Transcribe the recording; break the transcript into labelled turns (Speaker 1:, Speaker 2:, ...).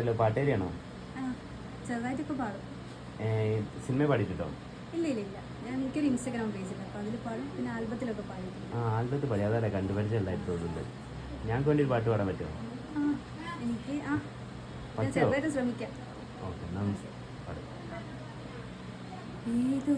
Speaker 1: Hello, പാട്ടേരിയാണോ?
Speaker 2: ആ, ചെറുതായിട്ടൊക്കെ പാടും.
Speaker 1: സിനിമ പാടിയിട്ടുണ്ടോ?
Speaker 2: ഇല്ല ഇല്ല ഇല്ല, എനിക്കൊരു ഇൻസ്റ്റാഗ്രാം പേജില്ല, അപ്പോൾ അതിൽ പാടും. പിന്നെ ആൽബത്തിലൊക്കെ പാടിയിട്ടുണ്ട്.
Speaker 1: ആൽബത്ത് പാടി, അതല്ലേ കണ്ടുപരിചയമുണ്ടായിട്ട് തോന്നുന്നുണ്ട്. ഞങ്ങൾക്ക് വേണ്ടി ഒരു പാട്ട് പാടാൻ പറ്റുമോ?
Speaker 2: ആ എനിക്ക് ഞാൻ
Speaker 1: പറ്റുമോ?
Speaker 2: ചെറുതായിട്ട് ശ്രമിക്കാം.
Speaker 1: ഓക്കെ, നമസ്കാരം. പാടും.
Speaker 2: ഏതോ